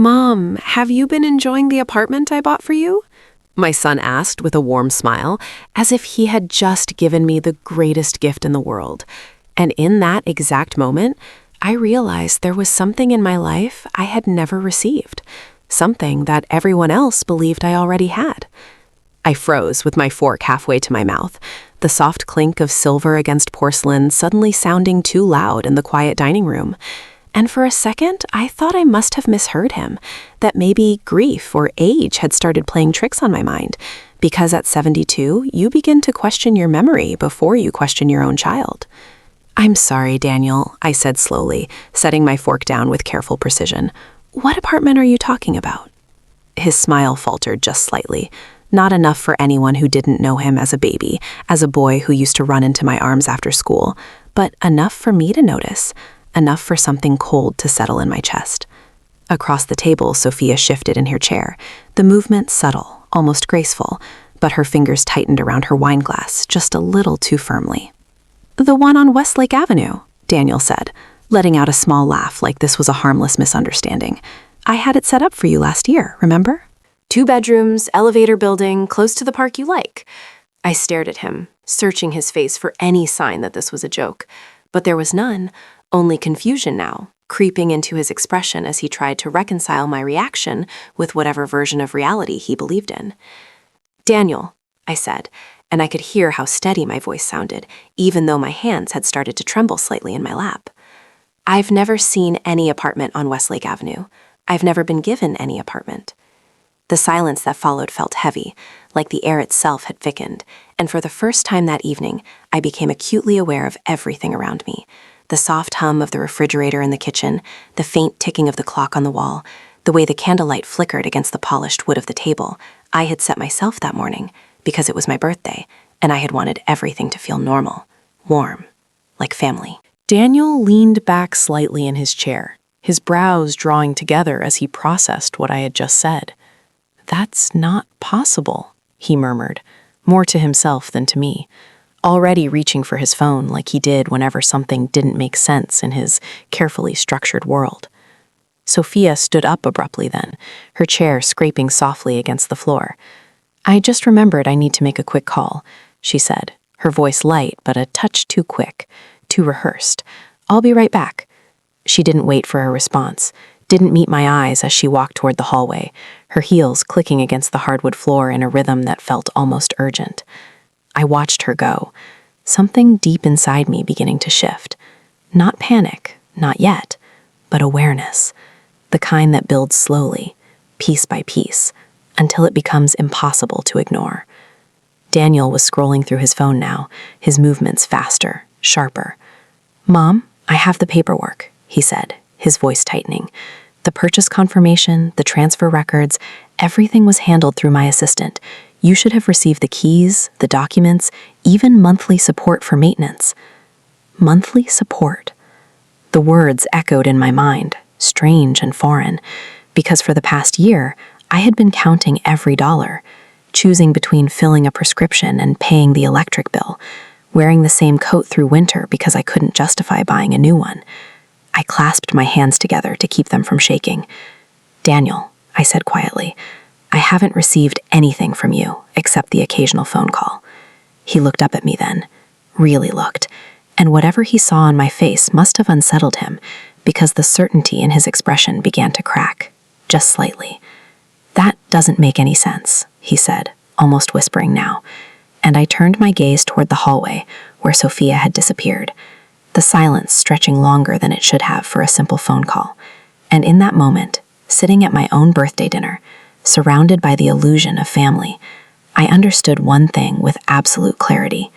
Mom, have you been enjoying the apartment I bought for you? My son asked with a warm smile, as if he had just given me the greatest gift in the world. And in that exact moment, I realized there was something in my life I had never received, something that everyone else believed I already had. I froze with my fork halfway to my mouth, the soft clink of silver against porcelain suddenly sounding too loud in the quiet dining room. And for a second, I thought I must have misheard him, that maybe grief or age had started playing tricks on my mind, because at 72, you begin to question your memory before you question your own child. I'm sorry, Daniel, I said slowly, setting my fork down with careful precision. What apartment are you talking about? His smile faltered just slightly, not enough for anyone who didn't know him as a baby, as a boy who used to run into my arms after school, but enough for me to notice. Enough for something cold to settle in my chest. Across the table, Sophia shifted in her chair, the movement subtle, almost graceful, but her fingers tightened around her wine glass just a little too firmly. The one on Westlake Avenue, Daniel said, letting out a small laugh like this was a harmless misunderstanding. I had it set up for you last year, remember? 2 bedrooms, elevator building, close to the park you like. I stared at him, searching his face for any sign that this was a joke, but there was none. Only confusion now, creeping into his expression as he tried to reconcile my reaction with whatever version of reality he believed in. Daniel, I said, and I could hear how steady my voice sounded, even though my hands had started to tremble slightly in my lap. I've never seen any apartment on Westlake Avenue. I've never been given any apartment. The silence that followed felt heavy, like the air itself had thickened, and for the first time that evening, I became acutely aware of everything around me. The soft hum of the refrigerator in the kitchen, the faint ticking of the clock on the wall, the way the candlelight flickered against the polished wood of the table. I had set myself that morning because it was my birthday, and I had wanted everything to feel normal, warm, like family. Daniel leaned back slightly in his chair, his brows drawing together as he processed what I had just said. That's not possible, he murmured, more to himself than to me, already reaching for his phone like he did whenever something didn't make sense in his carefully structured world. Sophia stood up abruptly then, her chair scraping softly against the floor. I just remembered I need to make a quick call, she said, her voice light but a touch too quick, too rehearsed. I'll be right back. She didn't wait for a response, didn't meet my eyes as she walked toward the hallway, her heels clicking against the hardwood floor in a rhythm that felt almost urgent. I watched her go, something deep inside me beginning to shift. Not panic, not yet, but awareness, the kind that builds slowly, piece by piece, until it becomes impossible to ignore. Daniel was scrolling through his phone now, his movements faster, sharper. Mom, I have the paperwork, he said, his voice tightening. The purchase confirmation, the transfer records, everything was handled through my assistant. You should have received the keys, the documents, even monthly support for maintenance. Monthly support. The words echoed in my mind, strange and foreign, because for the past year, I had been counting every dollar, choosing between filling a prescription and paying the electric bill, wearing the same coat through winter because I couldn't justify buying a new one. I clasped my hands together to keep them from shaking. Daniel, I said quietly, I haven't received anything from you except the occasional phone call. He looked up at me then, really looked, and whatever he saw on my face must have unsettled him because the certainty in his expression began to crack, just slightly. That doesn't make any sense, he said, almost whispering now, and I turned my gaze toward the hallway where Sophia had disappeared, the silence stretching longer than it should have for a simple phone call. And in that moment, sitting at my own birthday dinner, surrounded by the illusion of family, I understood one thing with absolute clarity.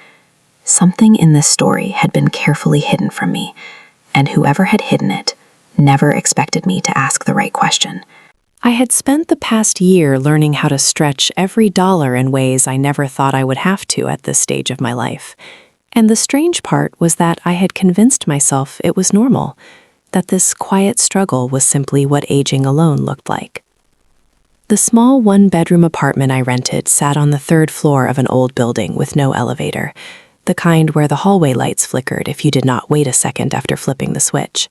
Something in this story had been carefully hidden from me, and whoever had hidden it never expected me to ask the right question. I had spent the past year learning how to stretch every dollar in ways I never thought I would have to at this stage of my life. And the strange part was that I had convinced myself it was normal, that this quiet struggle was simply what aging alone looked like. The small one-bedroom apartment I rented sat on the 3rd floor of an old building with no elevator, the kind where the hallway lights flickered if you did not wait a second after flipping the switch.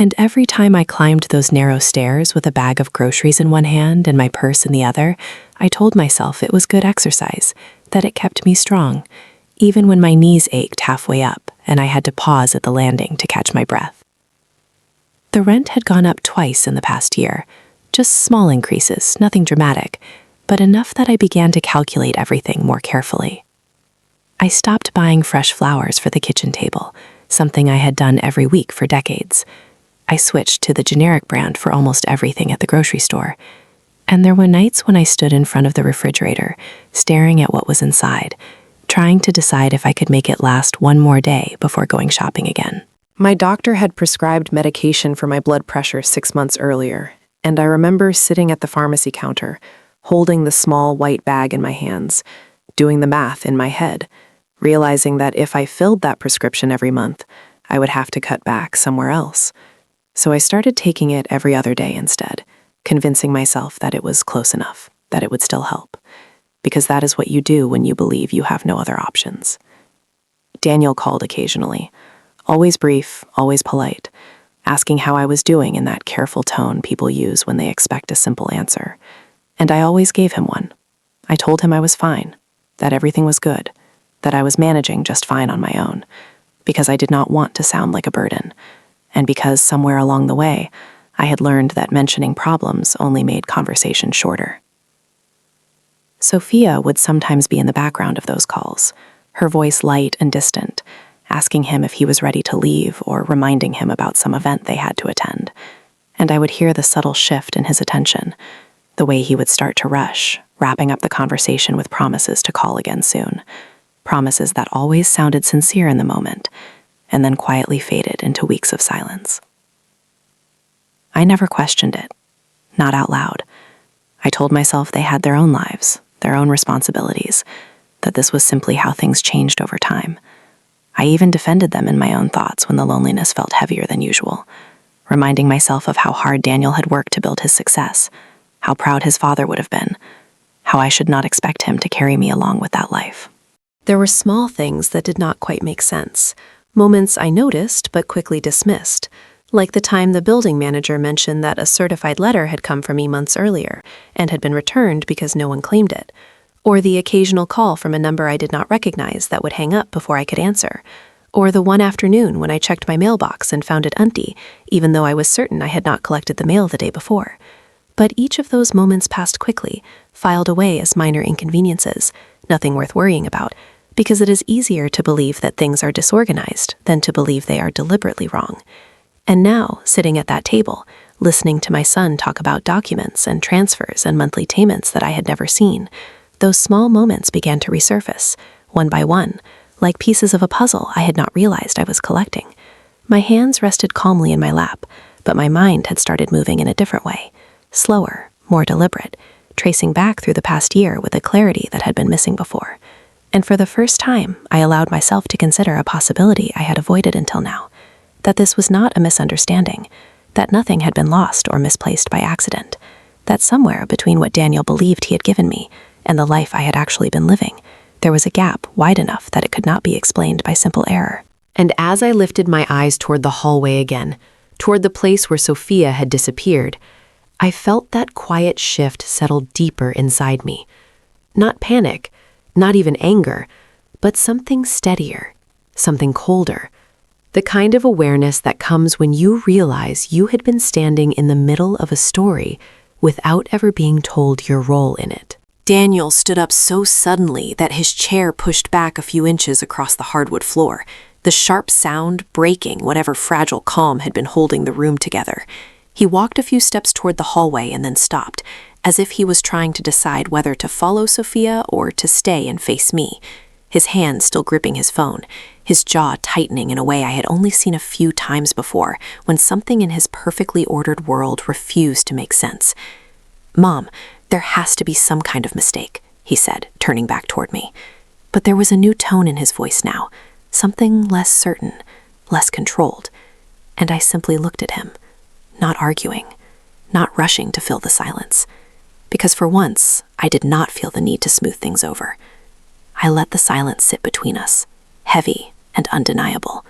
And every time I climbed those narrow stairs with a bag of groceries in one hand and my purse in the other, I told myself it was good exercise, that it kept me strong, even when my knees ached halfway up and I had to pause at the landing to catch my breath. The rent had gone up twice in the past year, just small increases, nothing dramatic, but enough that I began to calculate everything more carefully. I stopped buying fresh flowers for the kitchen table, something I had done every week for decades. I switched to the generic brand for almost everything at the grocery store, and there were nights when I stood in front of the refrigerator, staring at what was inside, trying to decide if I could make it last one more day before going shopping again. My doctor had prescribed medication for my blood pressure 6 months earlier, and I remember sitting at the pharmacy counter, holding the small white bag in my hands, doing the math in my head, realizing that if I filled that prescription every month, I would have to cut back somewhere else. So I started taking it every other day instead, convincing myself that it was close enough, that it would still help, because that is what you do when you believe you have no other options. Daniel called occasionally, always brief, always polite, asking how I was doing in that careful tone people use when they expect a simple answer. And I always gave him one. I told him I was fine, that everything was good, that I was managing just fine on my own, because I did not want to sound like a burden, and because somewhere along the way, I had learned that mentioning problems only made conversation shorter. Sophia would sometimes be in the background of those calls, her voice light and distant, asking him if he was ready to leave or reminding him about some event they had to attend. And I would hear the subtle shift in his attention, the way he would start to rush, wrapping up the conversation with promises to call again soon, promises that always sounded sincere in the moment, and then quietly faded into weeks of silence. I never questioned it, not out loud. I told myself they had their own lives, their own responsibilities, that this was simply how things changed over time. I even defended them in my own thoughts when the loneliness felt heavier than usual, reminding myself of how hard Daniel had worked to build his success, how proud his father would have been, how I should not expect him to carry me along with that life. There were small things that did not quite make sense, moments I noticed but quickly dismissed, like the time the building manager mentioned that a certified letter had come for me months earlier and had been returned because no one claimed it, or the occasional call from a number I did not recognize that would hang up before I could answer, or the one afternoon when I checked my mailbox and found it empty, even though I was certain I had not collected the mail the day before. But each of those moments passed quickly, filed away as minor inconveniences, nothing worth worrying about, because it is easier to believe that things are disorganized than to believe they are deliberately wrong. And now, sitting at that table, listening to my son talk about documents and transfers and monthly payments that I had never seen, those small moments began to resurface, one by one, like pieces of a puzzle I had not realized I was collecting. My hands rested calmly in my lap, but my mind had started moving in a different way, slower, more deliberate, tracing back through the past year with a clarity that had been missing before. And for the first time, I allowed myself to consider a possibility I had avoided until now, that this was not a misunderstanding, that nothing had been lost or misplaced by accident, that somewhere between what Daniel believed he had given me and the life I had actually been living, there was a gap wide enough that it could not be explained by simple error. And as I lifted my eyes toward the hallway again, toward the place where Sophia had disappeared, I felt that quiet shift settle deeper inside me. Not panic, not even anger, but something steadier, something colder. The kind of awareness that comes when you realize you had been standing in the middle of a story without ever being told your role in it. Daniel stood up so suddenly that his chair pushed back a few inches across the hardwood floor, the sharp sound breaking whatever fragile calm had been holding the room together. He walked a few steps toward the hallway and then stopped, as if he was trying to decide whether to follow Sophia or to stay and face me, his hand still gripping his phone, his jaw tightening in a way I had only seen a few times before when something in his perfectly ordered world refused to make sense. "Mom, there has to be some kind of mistake," he said, turning back toward me. But there was a new tone in his voice now, something less certain, less controlled, and I simply looked at him, not arguing, not rushing to fill the silence, because for once, I did not feel the need to smooth things over. I let the silence sit between us, heavy and undeniable.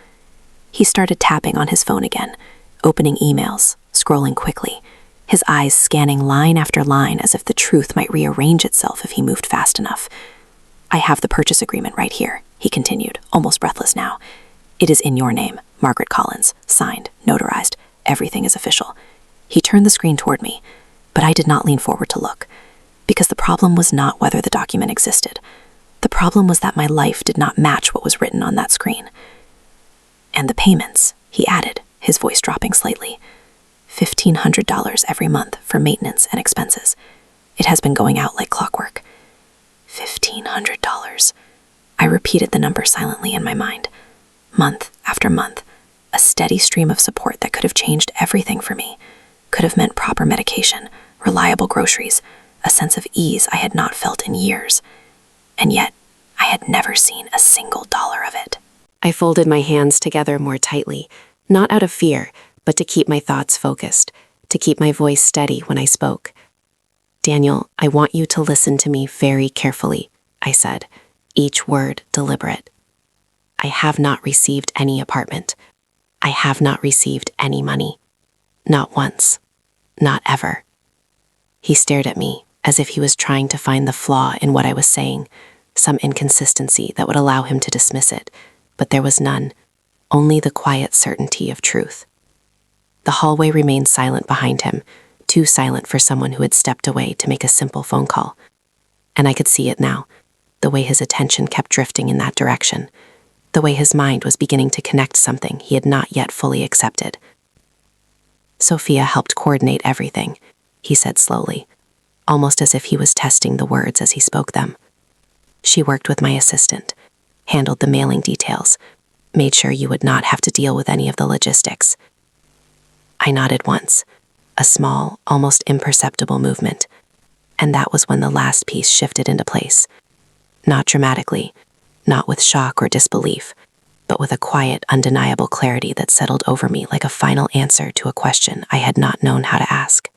He started tapping on his phone again, opening emails, scrolling quickly, his eyes scanning line after line as if the truth might rearrange itself if he moved fast enough. "I have the purchase agreement right here," he continued, almost breathless now. "It is in your name, Margaret Collins, signed, notarized. Everything is official." He turned the screen toward me, but I did not lean forward to look, because the problem was not whether the document existed. The problem was that my life did not match what was written on that screen. "And the payments," he added, his voice dropping slightly. $1,500 every month for maintenance and expenses. It has been going out like clockwork. $1,500. I repeated the number silently in my mind. Month after month, a steady stream of support that could have changed everything for me, could have meant proper medication, reliable groceries, a sense of ease I had not felt in years. And yet, I had never seen a single dollar of it. I folded my hands together more tightly, not out of fear, but to keep my thoughts focused, to keep my voice steady when I spoke. "Daniel, I want you to listen to me very carefully," I said, each word deliberate. "I have not received any apartment. I have not received any money. Not once. Not ever." He stared at me as if he was trying to find the flaw in what I was saying, some inconsistency that would allow him to dismiss it, but there was none, only the quiet certainty of truth. The hallway remained silent behind him, too silent for someone who had stepped away to make a simple phone call. And I could see it now, the way his attention kept drifting in that direction, the way his mind was beginning to connect something he had not yet fully accepted. "Sophia helped coordinate everything," he said slowly, almost as if he was testing the words as he spoke them. "She worked with my assistant, handled the mailing details, made sure you would not have to deal with any of the logistics." I nodded once, a small, almost imperceptible movement, and that was when the last piece shifted into place. Not dramatically, not with shock or disbelief, but with a quiet, undeniable clarity that settled over me like a final answer to a question I had not known how to ask.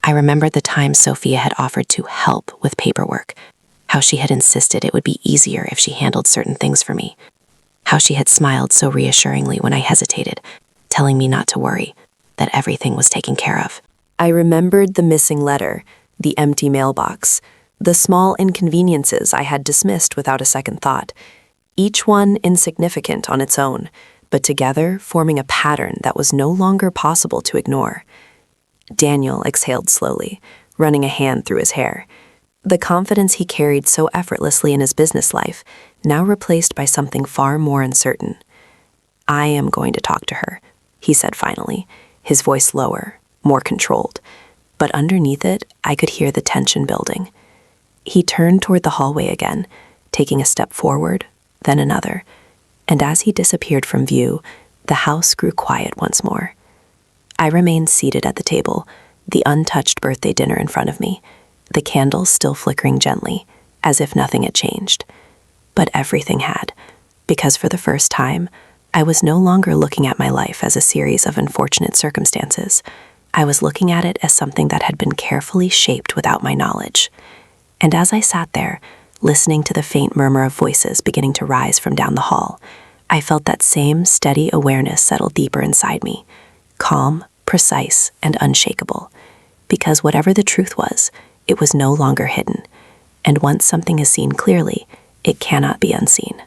I remembered the time Sophia had offered to help with paperwork, how she had insisted it would be easier if she handled certain things for me, how she had smiled so reassuringly when I hesitated, telling me not to worry, that everything was taken care of. I remembered the missing letter, the empty mailbox, the small inconveniences I had dismissed without a second thought, each one insignificant on its own, but together forming a pattern that was no longer possible to ignore. Daniel exhaled slowly, running a hand through his hair. The confidence he carried so effortlessly in his business life, now replaced by something far more uncertain. "I am going to talk to her," he said finally, his voice lower, more controlled. But underneath it, I could hear the tension building. He turned toward the hallway again, taking a step forward, then another, and as he disappeared from view, the house grew quiet once more. I remained seated at the table, the untouched birthday dinner in front of me, the candles still flickering gently, as if nothing had changed. But everything had, because for the first time, I was no longer looking at my life as a series of unfortunate circumstances. I was looking at it as something that had been carefully shaped without my knowledge. And as I sat there, listening to the faint murmur of voices beginning to rise from down the hall, I felt that same steady awareness settle deeper inside me, calm, precise, and unshakable. Because whatever the truth was, it was no longer hidden. And once something is seen clearly, it cannot be unseen.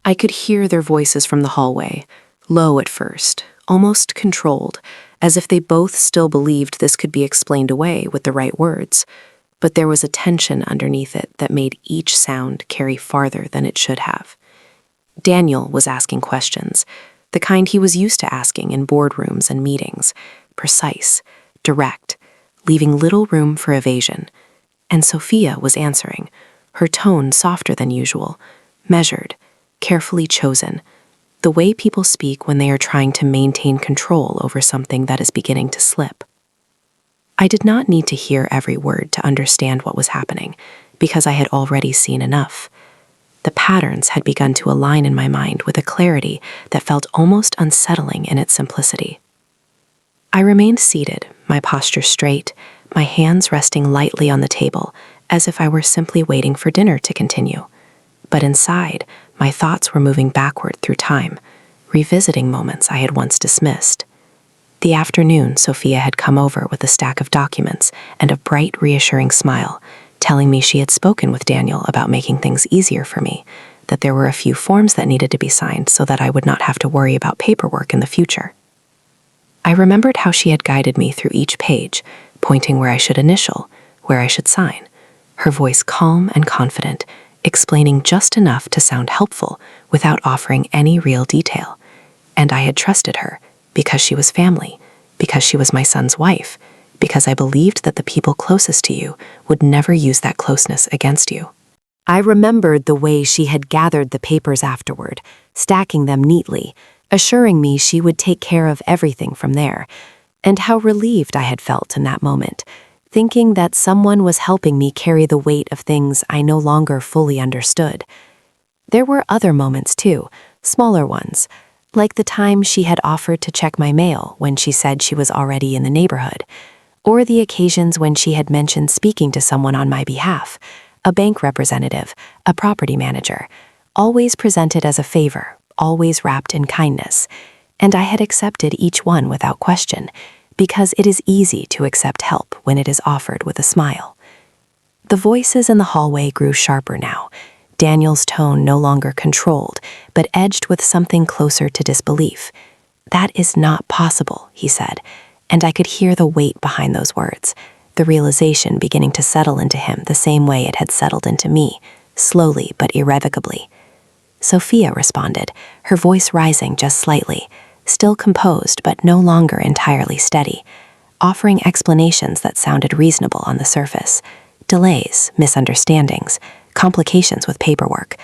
I could hear their voices from the hallway, low at first, almost controlled, as if they both still believed this could be explained away with the right words. But there was a tension underneath it that made each sound carry farther than it should have. Daniel was asking questions, the kind he was used to asking in boardrooms and meetings, precise, direct, leaving little room for evasion. And Sophia was answering, her tone softer than usual, measured, carefully chosen, the way people speak when they are trying to maintain control over something that is beginning to slip. I did not need to hear every word to understand what was happening, because I had already seen enough. The patterns had begun to align in my mind with a clarity that felt almost unsettling in its simplicity. I remained seated, my posture straight, my hands resting lightly on the table, as if I were simply waiting for dinner to continue. But inside, my thoughts were moving backward through time, revisiting moments I had once dismissed. The afternoon, Sophia had come over with a stack of documents and a bright, reassuring smile, telling me she had spoken with Daniel about making things easier for me, that there were a few forms that needed to be signed so that I would not have to worry about paperwork in the future. I remembered how she had guided me through each page, pointing where I should initial, where I should sign, her voice calm and confident, explaining just enough to sound helpful without offering any real detail. And I had trusted her because she was family, because she was my son's wife, because I believed that the people closest to you would never use that closeness against you. I remembered the way she had gathered the papers afterward, stacking them neatly, assuring me she would take care of everything from there, and how relieved I had felt in that moment, thinking that someone was helping me carry the weight of things I no longer fully understood. There were other moments too, smaller ones, like the time she had offered to check my mail when she said she was already in the neighborhood, or the occasions when she had mentioned speaking to someone on my behalf, a bank representative, a property manager, always presented as a favor, always wrapped in kindness, and I had accepted each one without question, because it is easy to accept help when it is offered with a smile. The voices in the hallway grew sharper now, Daniel's tone no longer controlled, but edged with something closer to disbelief. "That is not possible," he said, and I could hear the weight behind those words, the realization beginning to settle into him the same way it had settled into me, slowly but irrevocably. Sophia responded, her voice rising just slightly, still composed but no longer entirely steady, offering explanations that sounded reasonable on the surface. Delays, misunderstandings, complications with paperwork.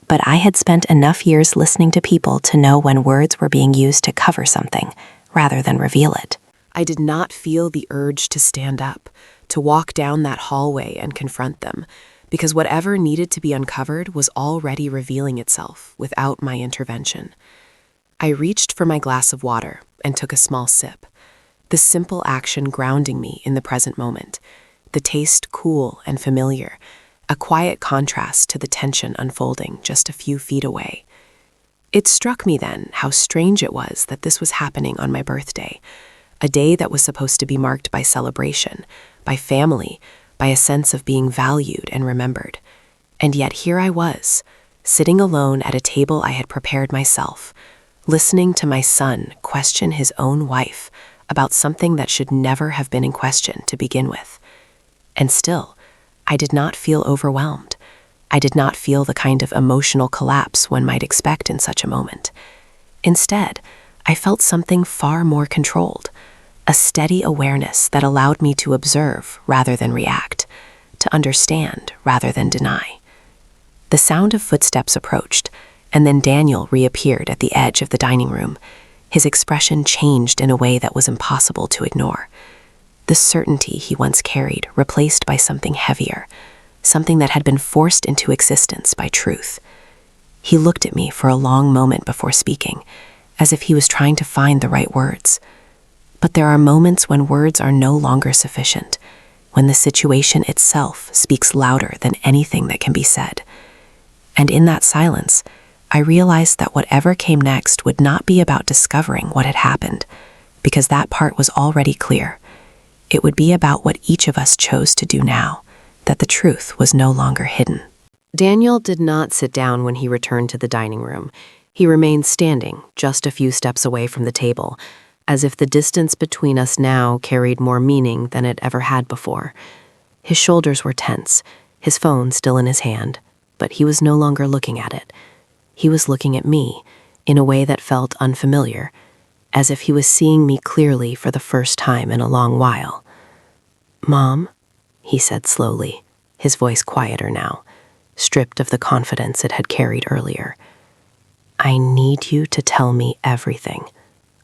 But I had spent enough years listening to people to know when words were being used to cover something, rather than reveal it. I did not feel the urge to stand up, to walk down that hallway and confront them, because whatever needed to be uncovered was already revealing itself without my intervention. I reached for my glass of water and took a small sip, the simple action grounding me in the present moment, the taste cool and familiar, a quiet contrast to the tension unfolding just a few feet away. It struck me then how strange it was that this was happening on my birthday, a day that was supposed to be marked by celebration, by family, by a sense of being valued and remembered. And yet here I was, sitting alone at a table I had prepared myself, listening to my son question his own wife about something that should never have been in question to begin with. And still, I did not feel overwhelmed. I did not feel the kind of emotional collapse one might expect in such a moment. Instead, I felt something far more controlled, a steady awareness that allowed me to observe rather than react, to understand rather than deny. The sound of footsteps approached, and then Daniel reappeared at the edge of the dining room. His expression changed in a way that was impossible to ignore. The certainty he once carried replaced by something heavier, something that had been forced into existence by truth. He looked at me for a long moment before speaking, as if he was trying to find the right words. But there are moments when words are no longer sufficient, when the situation itself speaks louder than anything that can be said. And in that silence, I realized that whatever came next would not be about discovering what had happened, because that part was already clear. It would be about what each of us chose to do now, that the truth was no longer hidden. Daniel did not sit down when he returned to the dining room. He remained standing, just a few steps away from the table, as if the distance between us now carried more meaning than it ever had before. His shoulders were tense, his phone still in his hand, but he was no longer looking at it. He was looking at me in a way that felt unfamiliar, as if he was seeing me clearly for the first time in a long while. "Mom," he said slowly, his voice quieter now, stripped of the confidence it had carried earlier. "I need you to tell me everything,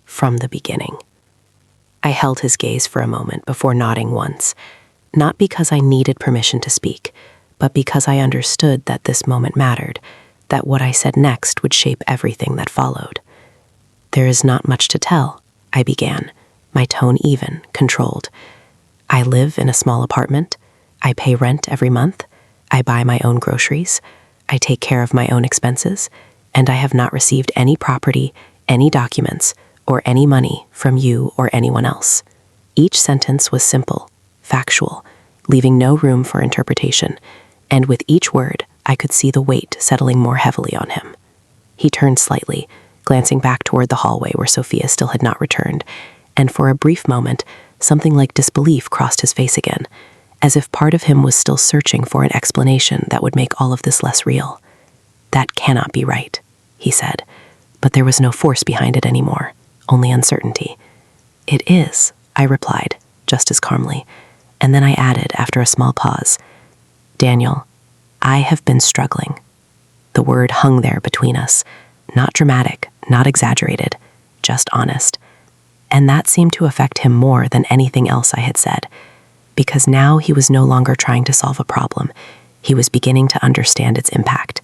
from the beginning." I held his gaze for a moment before nodding once, not because I needed permission to speak, but because I understood that this moment mattered, that what I said next would shape everything that followed. "There is not much to tell," I began, my tone even, controlled. "I live in a small apartment. I pay rent every month. I buy my own groceries. I take care of my own expenses, and I have not received any property, any documents, or any money from you or anyone else. Each sentence was simple, factual, leaving no room for interpretation, and with each word, I could see the weight settling more heavily on him. He turned slightly, glancing back toward the hallway where Sophia still had not returned, and for a brief moment, something like disbelief crossed his face again, as if part of him was still searching for an explanation that would make all of this less real. "That cannot be right," he said, but there was no force behind it anymore, only uncertainty. "It is," I replied, just as calmly, and then I added after a small pause, "Daniel, I have been struggling." The word hung there between us, not dramatic, not exaggerated, just honest. And that seemed to affect him more than anything else I had said, because now he was no longer trying to solve a problem. He was beginning to understand its impact.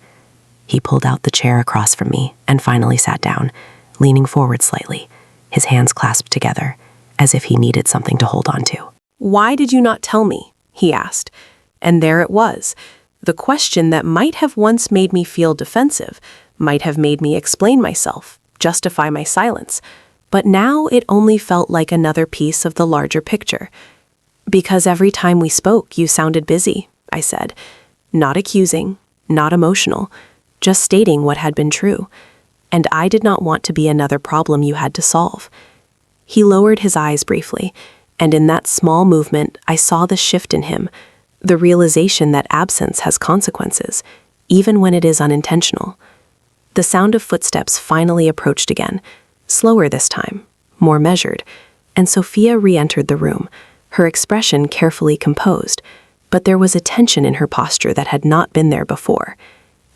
He pulled out the chair across from me and finally sat down, leaning forward slightly, his hands clasped together, as if he needed something to hold on to. "Why did you not tell me?" he asked. And there it was. The question that might have once made me feel defensive, might have made me explain myself, justify my silence. But now it only felt like another piece of the larger picture. "Because every time we spoke, you sounded busy," I said. Not accusing, not emotional, just stating what had been true. And I did not want to be another problem you had to solve. He lowered his eyes briefly, and in that small movement, I saw the shift in him, the realization that absence has consequences, even when it is unintentional. The sound of footsteps finally approached again, slower this time, more measured, and Sophia re-entered the room, her expression carefully composed, but there was a tension in her posture that had not been there before.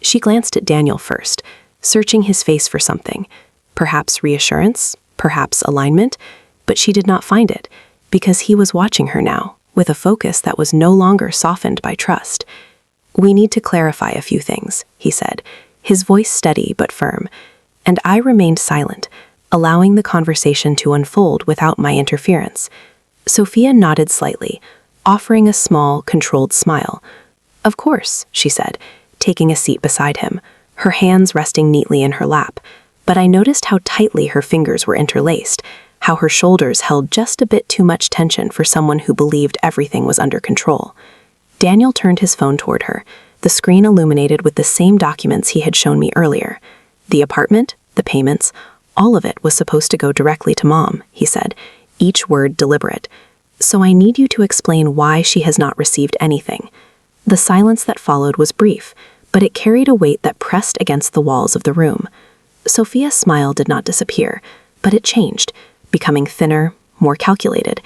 She glanced at Daniel first, searching his face for something, perhaps reassurance, perhaps alignment, but she did not find it, because he was watching her now, with a focus that was no longer softened by trust. "We need to clarify a few things," he said, his voice steady but firm, and I remained silent, allowing the conversation to unfold without my interference. Sophia nodded slightly, offering a small, controlled smile. "Of course," she said, taking a seat beside him, her hands resting neatly in her lap, but I noticed how tightly her fingers were interlaced, how her shoulders held just a bit too much tension for someone who believed everything was under control. Daniel turned his phone toward her, the screen illuminated with the same documents he had shown me earlier. The apartment, the payments, all of it was supposed to go directly to Mom, he said, each word deliberate. "So I need you to explain why she has not received anything." The silence that followed was brief, but it carried a weight that pressed against the walls of the room. Sophia's smile did not disappear, but it changed, becoming thinner, more calculated.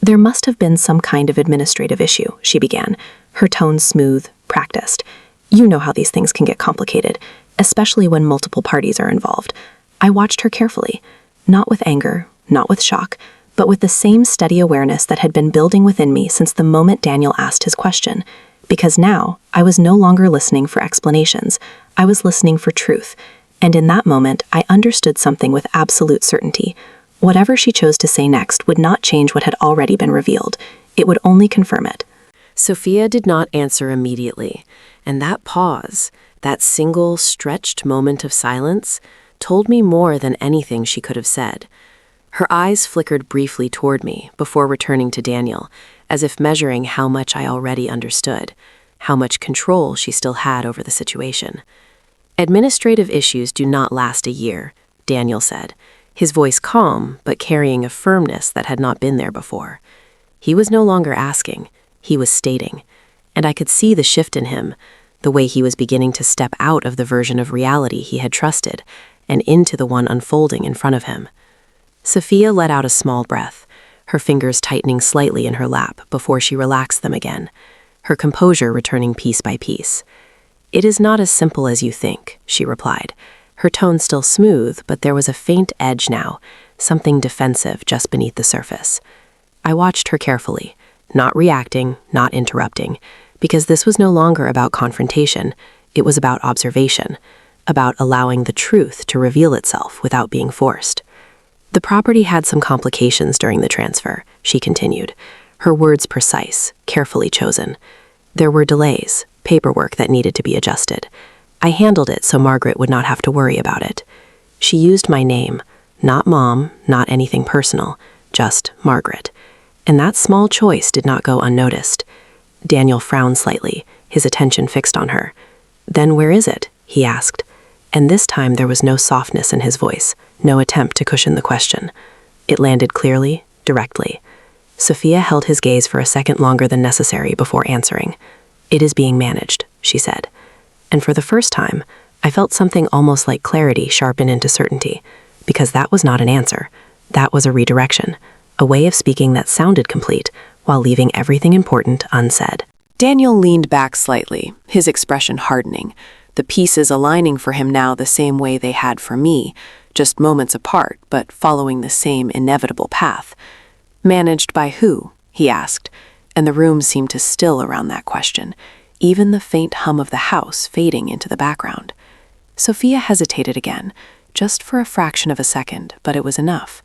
"There must have been some kind of administrative issue," she began, her tone smooth, practiced. "You know how these things can get complicated, especially when multiple parties are involved." I watched her carefully, not with anger, not with shock, but with the same steady awareness that had been building within me since the moment Daniel asked his question. Because now, I was no longer listening for explanations, I was listening for truth, and in that moment, I understood something with absolute certainty. Whatever she chose to say next would not change what had already been revealed. It would only confirm it. Sophia did not answer immediately, and that pause, that single, stretched moment of silence, told me more than anything she could have said. Her eyes flickered briefly toward me before returning to Daniel, as if measuring how much I already understood, how much control she still had over the situation. "Administrative issues do not last a year," Daniel said, his voice calm but carrying a firmness that had not been there before. He was no longer asking, he was stating, and I could see the shift in him, the way he was beginning to step out of the version of reality he had trusted and into the one unfolding in front of him. Sophia let out a small breath, her fingers tightening slightly in her lap before she relaxed them again, her composure returning piece by piece. "It is not as simple as you think," she replied, her tone still smooth, but there was a faint edge now, something defensive just beneath the surface. I watched her carefully, not reacting, not interrupting, because this was no longer about confrontation, it was about observation, about allowing the truth to reveal itself without being forced. "The property had some complications during the transfer," she continued, her words precise, carefully chosen. "There were delays, paperwork that needed to be adjusted. I handled it so Margaret would not have to worry about it. She used my name, Not Mom, not anything personal, just Margaret. And that small choice did not go unnoticed. Daniel frowned slightly, his attention fixed on her. "Then where is it?" he asked. And this time there was no softness in his voice, no attempt to cushion the question. It landed clearly, directly. Sophia held his gaze for a second longer than necessary before answering. "It is being managed," she said. And for the first time, I felt something almost like clarity sharpen into certainty, because that was not an answer. That was a redirection, a way of speaking that sounded complete while leaving everything important unsaid. Daniel leaned back slightly, his expression hardening, the pieces aligning for him now the same way they had for me, just moments apart, but following the same inevitable path. "Managed by who?" he asked, and the room seemed to still around that question, even the faint hum of the house fading into the background. Sophia hesitated again, just for a fraction of a second, but it was enough.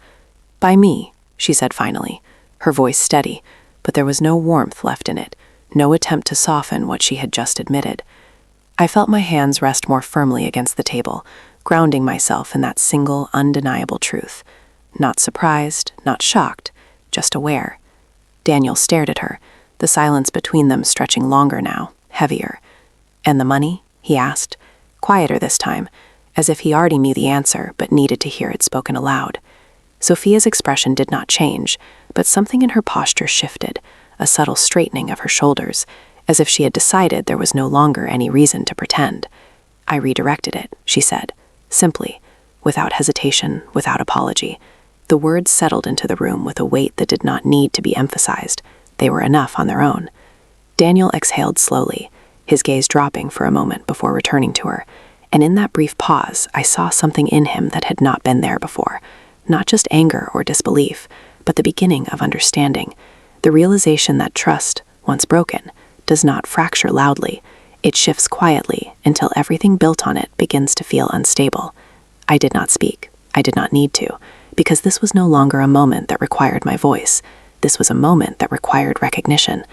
"By me," she said finally, her voice steady, but there was no warmth left in it, no attempt to soften what she had just admitted. I felt my hands rest more firmly against the table, grounding myself in that single, undeniable truth. Not surprised, not shocked, just aware. Daniel stared at her, the silence between them stretching longer now, heavier. "And the money?" he asked, quieter this time, as if he already knew the answer but needed to hear it spoken aloud. Sophia's expression did not change, but something in her posture shifted, a subtle straightening of her shoulders, as if she had decided there was no longer any reason to pretend. "I redirected it," she said, simply, without hesitation, without apology. The words settled into the room with a weight that did not need to be emphasized. They were enough on their own. Daniel exhaled slowly, his gaze dropping for a moment before returning to her, and in that brief pause, I saw something in him that had not been there before. Not just anger or disbelief, but the beginning of understanding, the realization that trust, once broken, does not fracture loudly. It shifts quietly until everything built on it begins to feel unstable. I did not speak. I did not need to, because this was no longer a moment that required my voice. This was a moment that required recognition.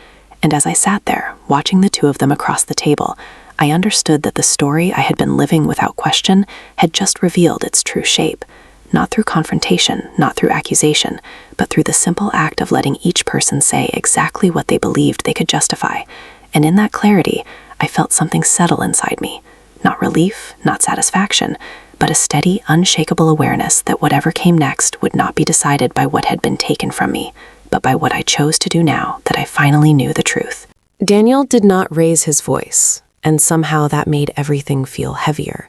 And as I sat there, watching the two of them across the table, I understood that the story I had been living without question had just revealed its true shape. Not through confrontation, not through accusation, but through the simple act of letting each person say exactly what they believed they could justify. And in that clarity, I felt something settle inside me. Not relief, not satisfaction, but a steady, unshakable awareness that whatever came next would not be decided by what had been taken from me, but by what I chose to do now that I finally knew the truth. Daniel did not raise his voice, and somehow that made everything feel heavier.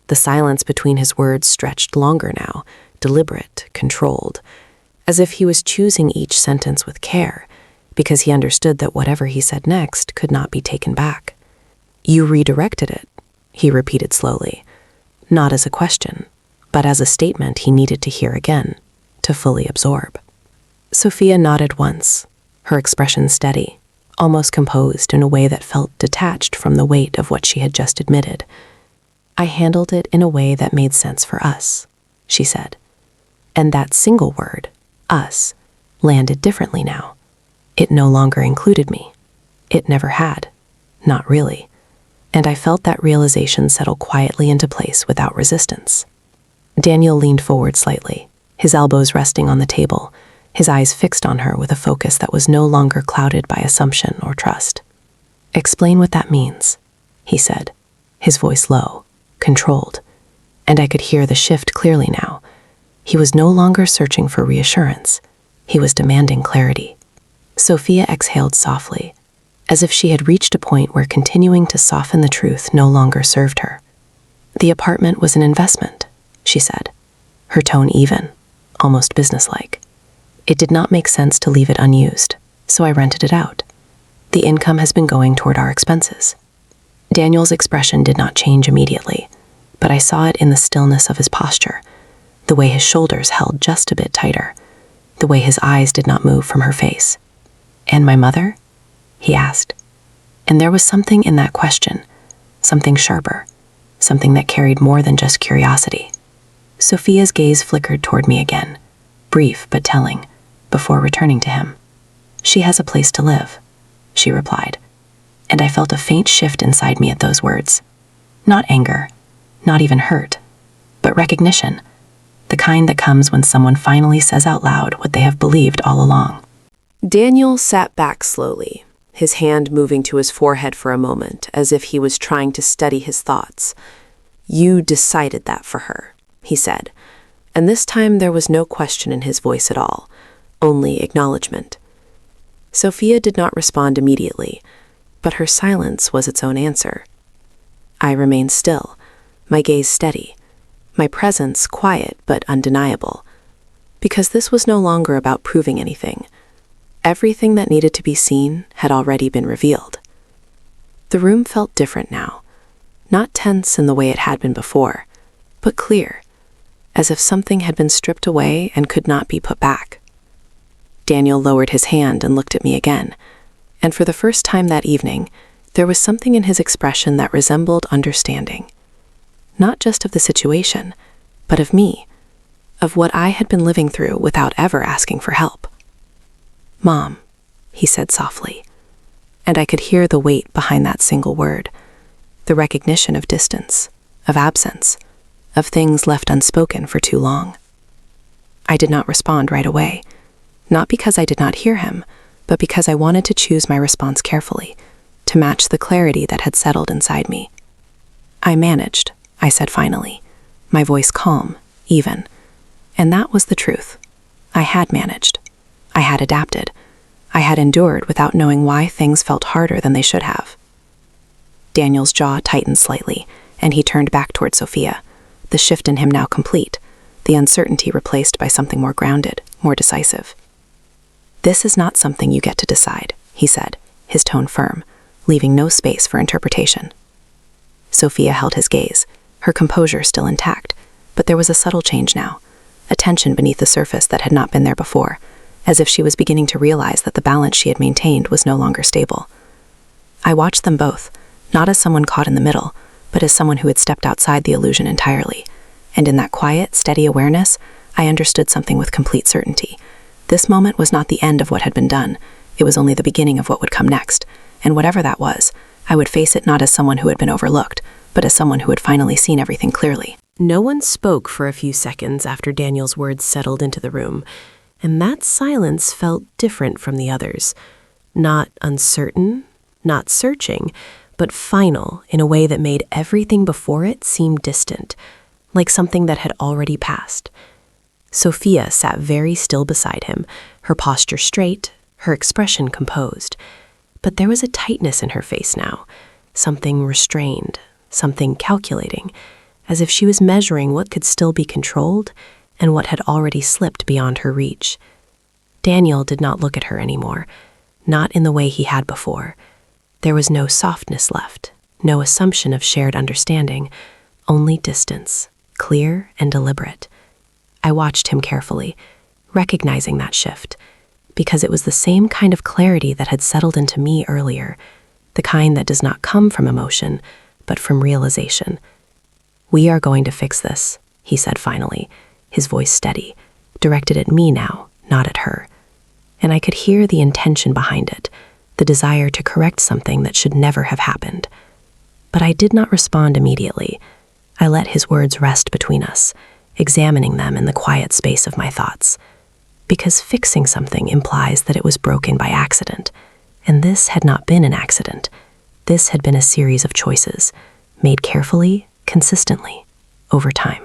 The silence between his words stretched longer now, deliberate, controlled, as if he was choosing each sentence with care, because he understood that whatever he said next could not be taken back. "You redirected it," he repeated slowly, not as a question, but as a statement he needed to hear again, to fully absorb. Sophia nodded once, her expression steady, almost composed in a way that felt detached from the weight of what she had just admitted. "I handled it in a way that made sense for us," she said. And that single word, us, landed differently now. It no longer included me. It never had. Not really. And I felt that realization settle quietly into place without resistance. Daniel leaned forward slightly, his elbows resting on the table, his eyes fixed on her with a focus that was no longer clouded by assumption or trust. "Explain what that means," he said, his voice low, controlled, and I could hear the shift clearly now. He was no longer searching for reassurance. He was demanding clarity. Sophia exhaled softly, as if she had reached a point where continuing to soften the truth no longer served her. "The apartment was an investment," she said, her tone even, almost businesslike. "It did not make sense to leave it unused, so I rented it out. The income has been going toward our expenses." Daniel's expression did not change immediately, but I saw it in the stillness of his posture, the way his shoulders held just a bit tighter, the way his eyes did not move from her face. "And my mother?" he asked. And there was something in that question, something sharper, something that carried more than just curiosity. Sophia's gaze flickered toward me again, brief but telling, before returning to him. "She has a place to live," she replied, and I felt a faint shift inside me at those words. Not anger, not even hurt, but recognition. the kind that comes when someone finally says out loud what they have believed all along. Daniel sat back slowly, his hand moving to his forehead for a moment, as if he was trying to steady his thoughts. "You decided that for her," he said, and this time there was no question in his voice at all, only acknowledgement. Sophia did not respond immediately, but her silence was its own answer. I remained still, my gaze steady, my presence quiet but undeniable, because this was no longer about proving anything. Everything that needed to be seen had already been revealed. The room felt different now, not tense in the way it had been before, but clear, as if something had been stripped away and could not be put back. Daniel lowered his hand and looked at me again, and for the first time that evening, there was something in his expression that resembled understanding. Not just of the situation, but of me, of what I had been living through without ever asking for help. "Mom," he said softly, and I could hear the weight behind that single word, the recognition of distance, of absence, of things left unspoken for too long. I did not respond right away, not because I did not hear him, but because I wanted to choose my response carefully, to match the clarity that had settled inside me. "I managed," I said finally, my voice calm, even. And that was the truth. I had managed. I had adapted. I had endured without knowing why things felt harder than they should have. Daniel's jaw tightened slightly, and he turned back toward Sophia, the shift in him now complete, the uncertainty replaced by something more grounded, more decisive. "This is not something you get to decide," he said, his tone firm, leaving no space for interpretation. Sophia held his gaze, her composure still intact, but there was a subtle change now, a tension beneath the surface that had not been there before, as if she was beginning to realize that the balance she had maintained was no longer stable. I watched them both, not as someone caught in the middle, but as someone who had stepped outside the illusion entirely, and in that quiet, steady awareness, I understood something with complete certainty. This moment was not the end of what had been done, it was only the beginning of what would come next, and whatever that was, I would face it not as someone who had been overlooked, but as someone who had finally seen everything clearly. No one spoke for a few seconds after Daniel's words settled into the room, and that silence felt different from the others. Not uncertain, not searching, but final in a way that made everything before it seem distant, like something that had already passed. Sophia sat very still beside him, her posture straight, her expression composed. But there was a tightness in her face now, something restrained, something calculating, as if she was measuring what could still be controlled and what had already slipped beyond her reach. Daniel did not look at her anymore, not in the way he had before. There was no softness left, no assumption of shared understanding, only distance, clear and deliberate. I watched him carefully, recognizing that shift, because it was the same kind of clarity that had settled into me earlier, the kind that does not come from emotion, but from realization. "We are going to fix this," he said finally, his voice steady, directed at me now, not at her. And I could hear the intention behind it, the desire to correct something that should never have happened. But I did not respond immediately. I let his words rest between us, examining them in the quiet space of my thoughts. Because fixing something implies that it was broken by accident, and this had not been an accident. This had been a series of choices, made carefully, consistently, over time.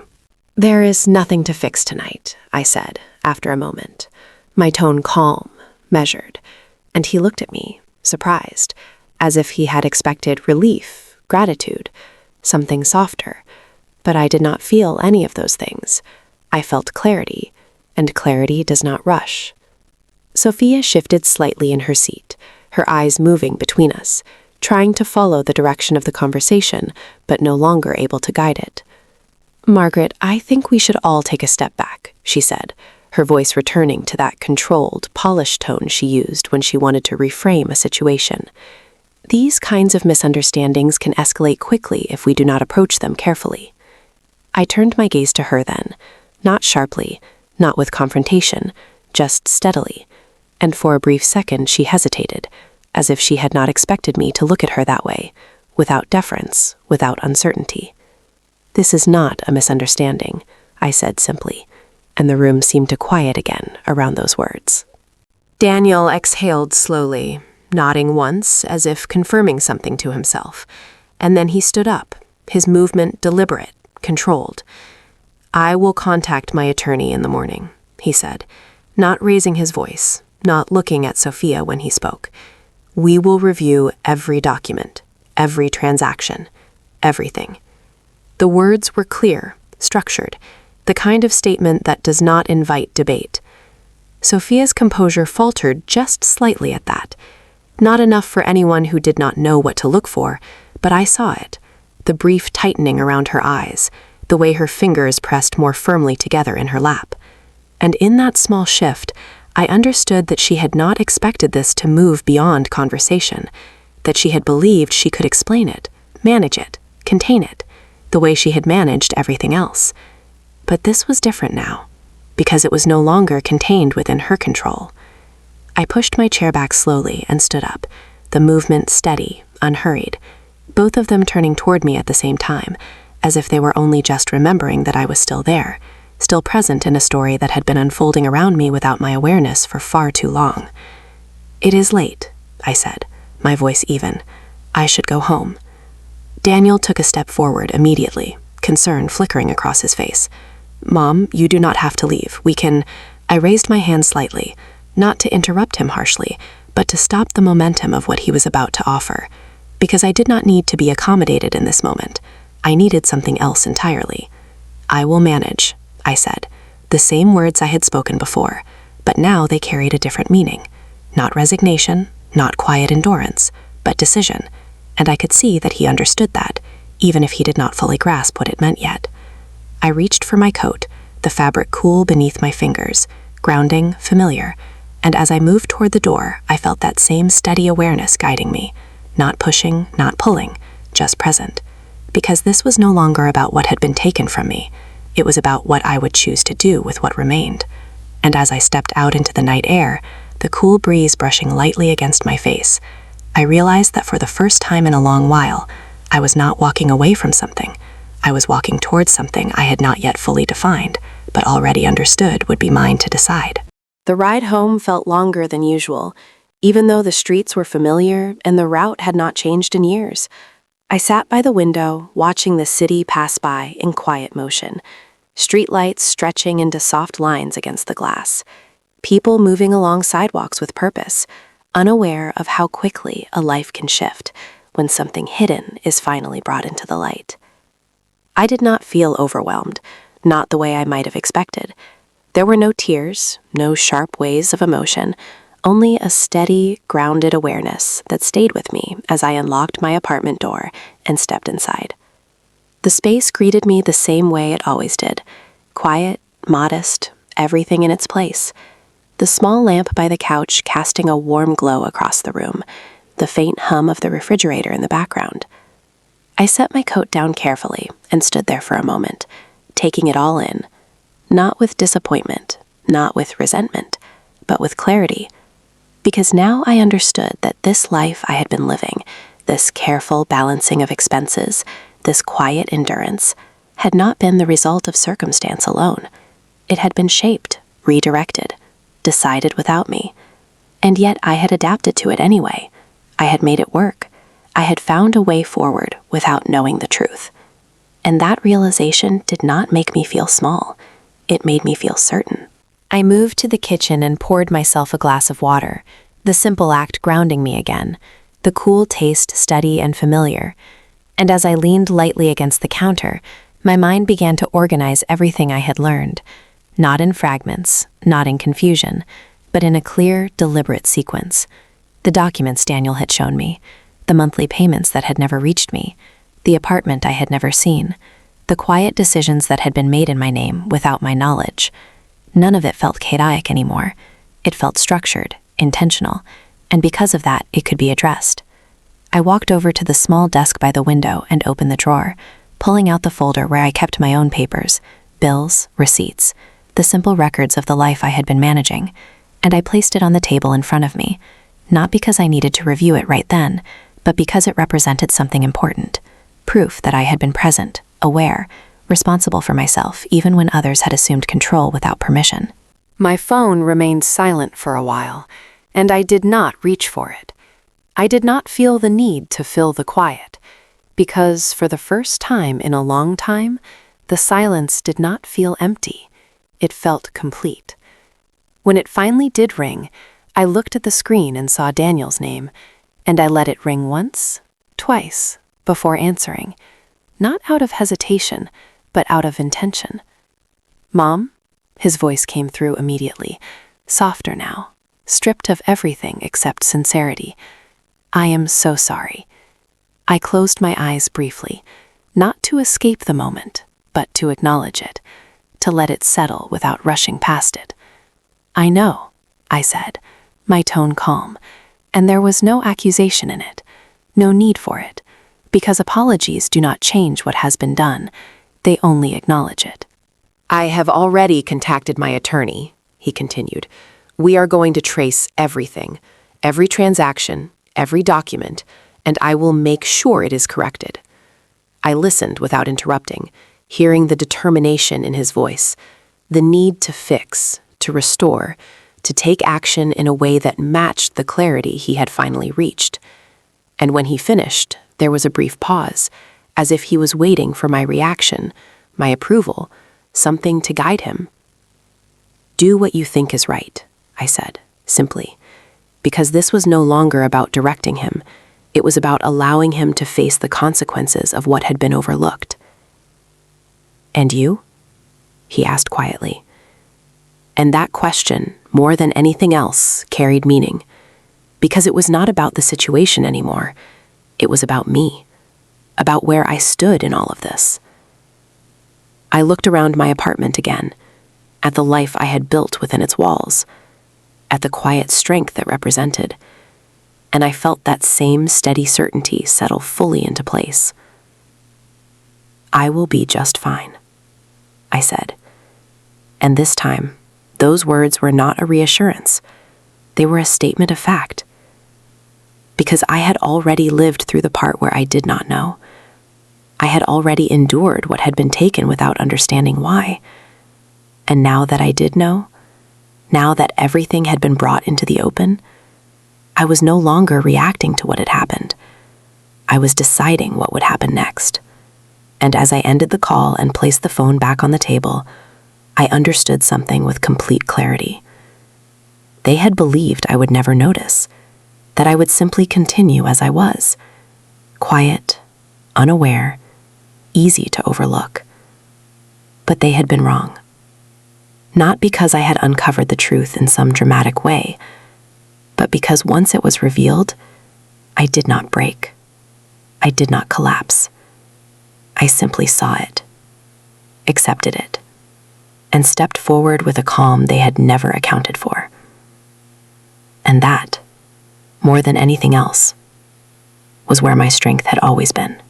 "There is nothing to fix tonight," I said, after a moment, my tone calm, measured, and he looked at me, surprised, as if he had expected relief, gratitude, something softer. But I did not feel any of those things. I felt clarity, and clarity does not rush. Sophia shifted slightly in her seat, her eyes moving between us, trying to follow the direction of the conversation, but no longer able to guide it. "Margaret, I think we should all take a step back," she said, her voice returning to that controlled, polished tone she used when she wanted to reframe a situation. "These kinds of misunderstandings can escalate quickly if we do not approach them carefully." I turned my gaze to her then, not sharply, not with confrontation, just steadily, and for a brief second she hesitated, as if she had not expected me to look at her that way, without deference, without uncertainty. "This is not a misunderstanding," I said simply, and the room seemed to quiet again around those words. Daniel exhaled slowly, nodding once as if confirming something to himself, and then he stood up, his movement deliberate, controlled. "I will contact my attorney in the morning," he said, not raising his voice, not looking at Sophia when he spoke. "We will review every document, every transaction, everything." The words were clear, structured, the kind of statement that does not invite debate. Sophia's composure faltered just slightly at that. Not enough for anyone who did not know what to look for, but I saw it, the brief tightening around her eyes, the way her fingers pressed more firmly together in her lap. And in that small shift, I understood that she had not expected this to move beyond conversation, that she had believed she could explain it, manage it, contain it, the way she had managed everything else. But this was different now, because it was no longer contained within her control. I pushed my chair back slowly and stood up, the movement steady, unhurried, both of them turning toward me at the same time, as if they were only just remembering that I was still there, still present in a story that had been unfolding around me without my awareness for far too long. "It is late," I said, my voice even. "I should go home." Daniel took a step forward immediately, concern flickering across his face. "Mom, you do not have to leave. We can—" I raised my hand slightly, not to interrupt him harshly, but to stop the momentum of what he was about to offer, because I did not need to be accommodated in this moment. I needed something else entirely. "I will manage," I said, the same words I had spoken before, but now they carried a different meaning. Not resignation, not quiet endurance, but decision, and I could see that he understood that, even if he did not fully grasp what it meant yet. I reached for my coat, the fabric cool beneath my fingers, grounding, familiar, and as I moved toward the door, I felt that same steady awareness guiding me, not pushing, not pulling, just present. Because this was no longer about what had been taken from me. It was about what I would choose to do with what remained. And as I stepped out into the night air, the cool breeze brushing lightly against my face, I realized that for the first time in a long while, I was not walking away from something. I was walking towards something I had not yet fully defined, but already understood would be mine to decide. The ride home felt longer than usual, even though the streets were familiar and the route had not changed in years. I sat by the window, watching the city pass by in quiet motion, streetlights stretching into soft lines against the glass, people moving along sidewalks with purpose, unaware of how quickly a life can shift when something hidden is finally brought into the light. I did not feel overwhelmed, not the way I might have expected. There were no tears, no sharp waves of emotion, only a steady, grounded awareness that stayed with me as I unlocked my apartment door and stepped inside. The space greeted me the same way it always did, quiet, modest, everything in its place. The small lamp by the couch casting a warm glow across the room, the faint hum of the refrigerator in the background. I set my coat down carefully and stood there for a moment, taking it all in, not with disappointment, not with resentment, but with clarity. Because now I understood that this life I had been living, this careful balancing of expenses, this quiet endurance, had not been the result of circumstance alone. It had been shaped, redirected, decided without me. And yet I had adapted to it anyway. I had made it work. I had found a way forward without knowing the truth. And that realization did not make me feel small. It made me feel certain. I moved to the kitchen and poured myself a glass of water, the simple act grounding me again, the cool taste steady and familiar. And as I leaned lightly against the counter, my mind began to organize everything I had learned, not in fragments, not in confusion, but in a clear, deliberate sequence. The documents Daniel had shown me, the monthly payments that had never reached me, the apartment I had never seen, the quiet decisions that had been made in my name without my knowledge. None of it felt chaotic anymore. It felt structured, intentional, and because of that, it could be addressed. I walked over to the small desk by the window and opened the drawer, pulling out the folder where I kept my own papers, bills, receipts, the simple records of the life I had been managing, and I placed it on the table in front of me, not because I needed to review it right then, but because it represented something important, proof that I had been present, aware, responsible for myself even when others had assumed control without permission. My phone remained silent for a while, and I did not reach for it. I did not feel the need to fill the quiet, because for the first time in a long time, the silence did not feel empty. It felt complete. When it finally did ring, I looked at the screen and saw Daniel's name, and I let it ring once, twice, before answering, not out of hesitation, but out of intention. "Mom?" His voice came through immediately, softer now, stripped of everything except sincerity. "I am so sorry." I closed my eyes briefly, not to escape the moment, but to acknowledge it, to let it settle without rushing past it. "I know," I said, my tone calm, and there was no accusation in it, no need for it, because apologies do not change what has been done, they only acknowledge it. "I have already contacted my attorney," he continued. "We are going to trace everything, every transaction, every document, and I will make sure it is corrected." I listened without interrupting, hearing the determination in his voice, the need to fix, to restore, to take action in a way that matched the clarity he had finally reached. And when he finished, there was a brief pause, as if he was waiting for my reaction, my approval, something to guide him. "Do what you think is right," I said, simply, because this was no longer about directing him. It was about allowing him to face the consequences of what had been overlooked. "And you?" he asked quietly. And that question, more than anything else, carried meaning, because it was not about the situation anymore. It was about me, about where I stood in all of this. I looked around my apartment again, at the life I had built within its walls, at the quiet strength it represented, and I felt that same steady certainty settle fully into place. "I will be just fine," I said. And this time, those words were not a reassurance. They were a statement of fact. Because I had already lived through the part where I did not know. I had already endured what had been taken without understanding why. And now that I did know, now that everything had been brought into the open, I was no longer reacting to what had happened. I was deciding what would happen next. And as I ended the call and placed the phone back on the table, I understood something with complete clarity. They had believed I would never notice, that I would simply continue as I was, quiet, unaware, easy to overlook. But they had been wrong. Not because I had uncovered the truth in some dramatic way, but because once it was revealed, I did not break. I did not collapse. I simply saw it, accepted it, and stepped forward with a calm they had never accounted for. And that, more than anything else, was where my strength had always been.